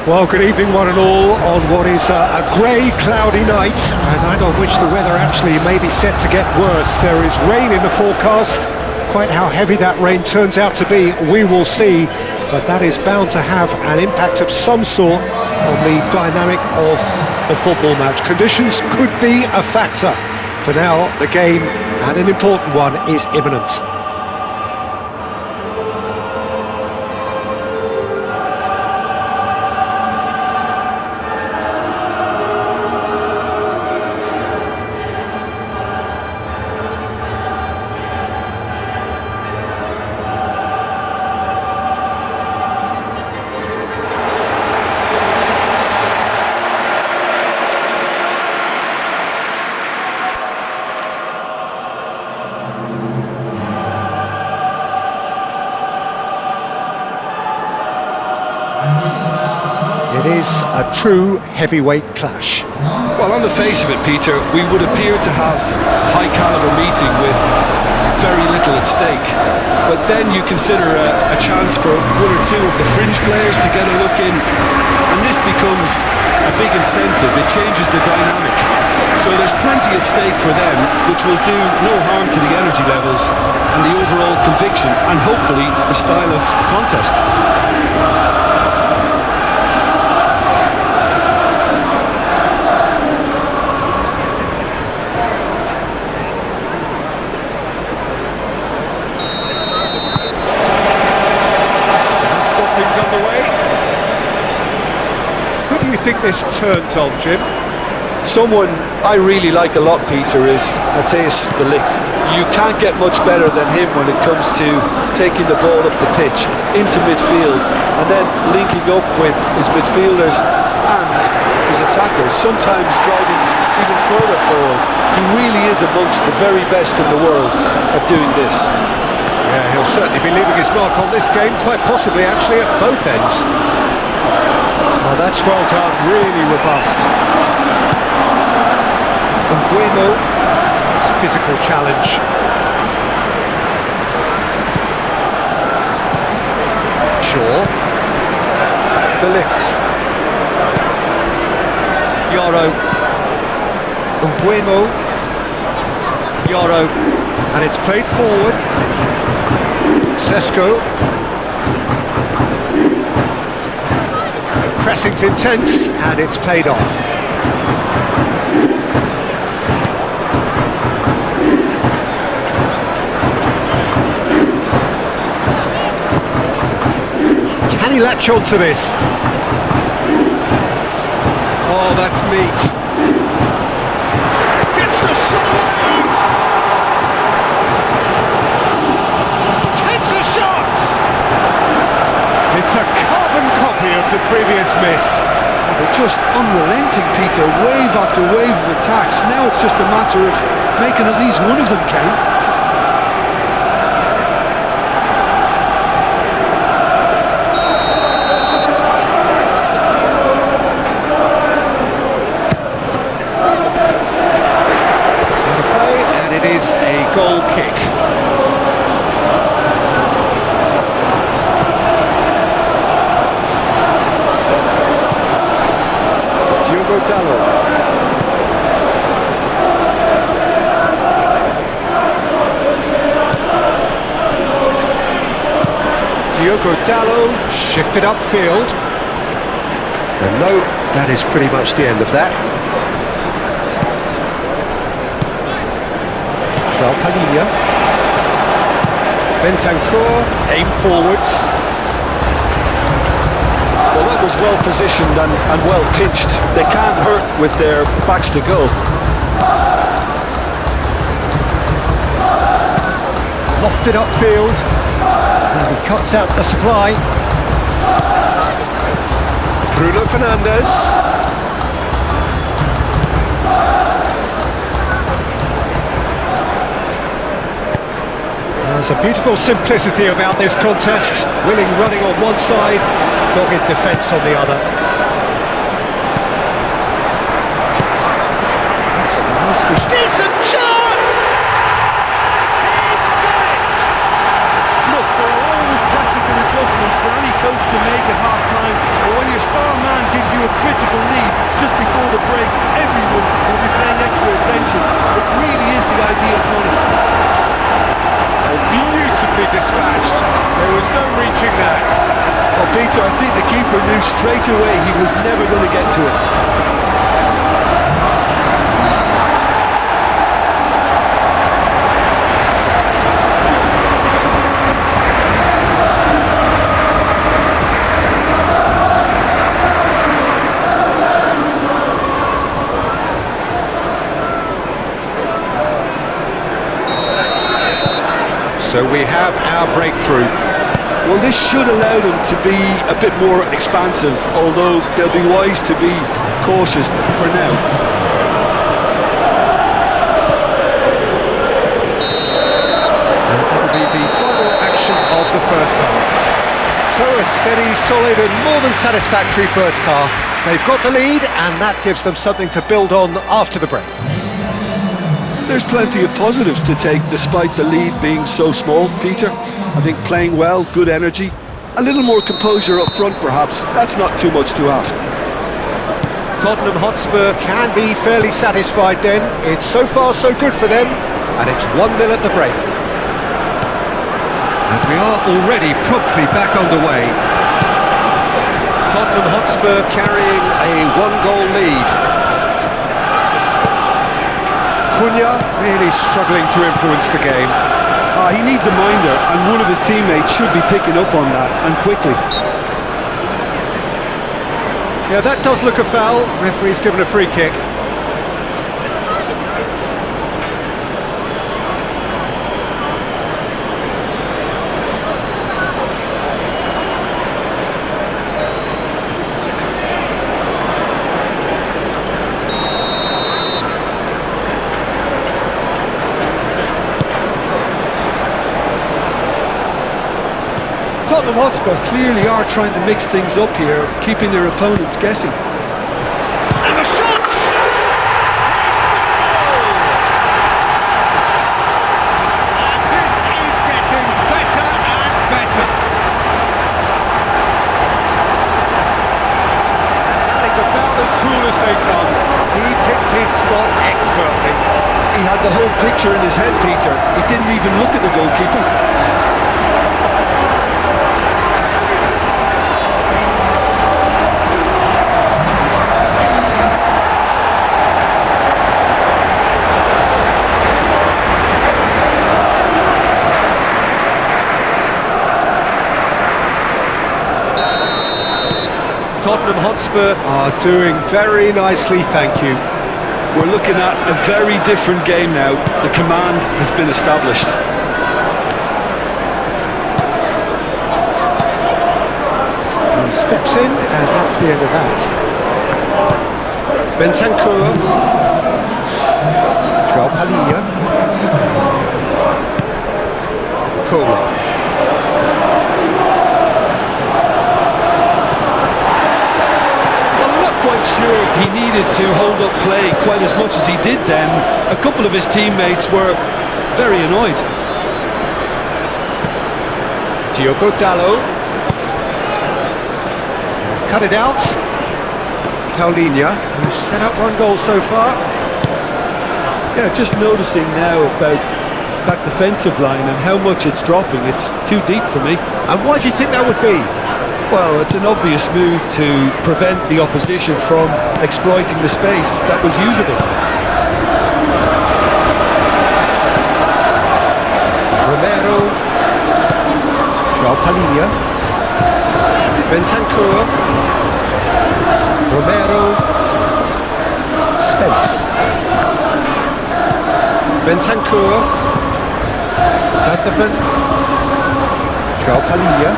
Well, good evening one and all on what is a grey, cloudy night, a night on which the weather actually may be set to get worse. There is rain in the forecast. Quite how heavy that rain turns out to be, we will see, but that is bound to have an impact of some sort on the dynamic of the football match. Conditions could be a factor. For now, the game, and an important one, is imminent. It is a true heavyweight clash. Well, on the face of it, Peter, we would appear to have a high-caliber meeting with very little at stake. But then you consider a chance for one or two of the fringe players to get a look in, and this becomes a big incentive. It changes the dynamic. So there's plenty at stake for them, which will do no harm to the energy levels and the overall conviction, and hopefully the style of contest. Who do you think this turns on, Jim? Someone I really like a lot, Peter, is Matthijs de Ligt. You can't get much better than him when it comes to taking the ball up the pitch into midfield and then linking up with his midfielders and his attackers, sometimes driving even further forward. He really is amongst the very best in the world at doing this. Yeah, he'll certainly be leaving his mark on this game, quite possibly actually at both ends. Oh, that's well done, really robust. And Bueno, this physical challenge. Shaw. De Ligt. Yoro. And Bueno. Yoro. And it's played forward. Sesko. Pressing's intense, and it's played off. Can he latch on to this? Oh, that's neat. Gets the shot away! Takes a shot! It's a carbon copy of the previous miss. Oh, they're just unrelenting, Peter, wave after wave of attacks. Now it's just a matter of making at least one of them count. And it is a goal kick. Diogo Dalot. Diogo Dalot shifted upfield. And no, that is pretty much the end of that. Padilla. Bentancur, aim forwards. Well, that was well positioned and well pitched. They can't hurt with their backs to go. Lofted upfield. And he cuts out the supply. Bruno Fernandes. There's a beautiful simplicity about this contest. Willing running on one side, dogged defence on the other. That's a nicely decent chance! He's got it! Look, there are always tactical adjustments for any coach to make at half-time, but when your star man the break, everyone will be paying extra attention. It really is the ideal tournament. Beautifully dispatched. There was no reaching that. Well, Peter, I think the keeper knew straight away he was never going to get to it. So we have our breakthrough. Well, this should allow them to be a bit more expansive, although they'll be wise to be cautious for now. And that'll be the final action of the first half. So a steady, solid and more than satisfactory first half. They've got the lead and that gives them something to build on after the break. There's plenty of positives to take despite the lead being so small, Peter. I think playing well, good energy, a little more composure up front perhaps, that's not too much to ask. Tottenham Hotspur can be fairly satisfied then. It's so far so good for them and it's 1-0 at the break. And we are already promptly back underway. Tottenham Hotspur carrying a 1-goal lead. Cunha really struggling to influence the game. He needs a minder, and one of his teammates should be picking up on that, and quickly. Yeah, that does look a foul. Referee's given a free kick. Tottenham Hotspur clearly are trying to mix things up here, keeping their opponents guessing. And the shot! And this is getting better and better. That is about as cool as they come. He picked his spot expertly. He had the whole picture in his head, Peter. He didn't even look at the goalkeeper. Tottenham Hotspur are doing very nicely, thank you. We're looking at a very different game now. The command has been established. He steps in, and that's the end of that. Bentancur. Joao Palhinha. Cola. Quite sure he needed to hold up play quite as much as he did then. A couple of his teammates were very annoyed. Diogo Dalot. He's cut it out. Paulinho, who's set up 1 goal so far. Yeah, just noticing now about that defensive line and how much it's dropping. It's too deep for me. And why do you think that would be? Well, it's an obvious move to prevent the opposition from exploiting the space that was usable. Romero, Joao Palhinha, Bentancur, Romero, Spence, Bentancur, Vanderven, Joao Palhinha.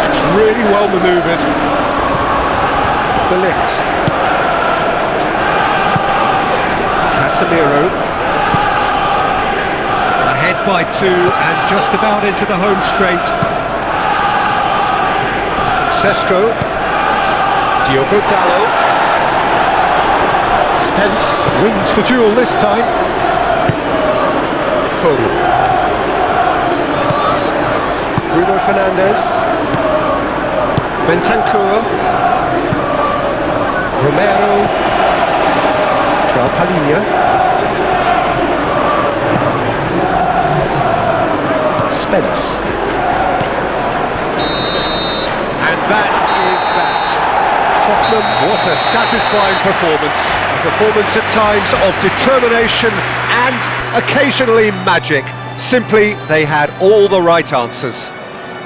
It's really well manoeuvred. De Ligt. Casemiro. Ahead by 2 and just about into the home straight. Sesko. Diogo Dalot. Spence wins the duel this time. Cole. Bruno Fernandes. Bentancur, Romero, Palhinha, Spence, and that is that. Tottenham, what a satisfying performance. A performance at times of determination and occasionally magic. Simply, they had all the right answers.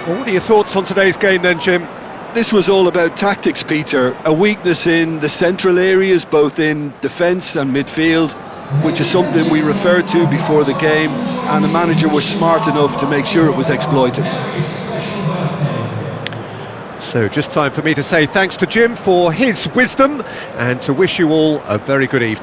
Well, what are your thoughts on today's game then, Jim? This was all about tactics, Peter. A weakness in the central areas, both in defence and midfield, which is something we referred to before the game, and the manager was smart enough to make sure it was exploited. So just time for me to say thanks to Jim for his wisdom and to wish you all a very good evening.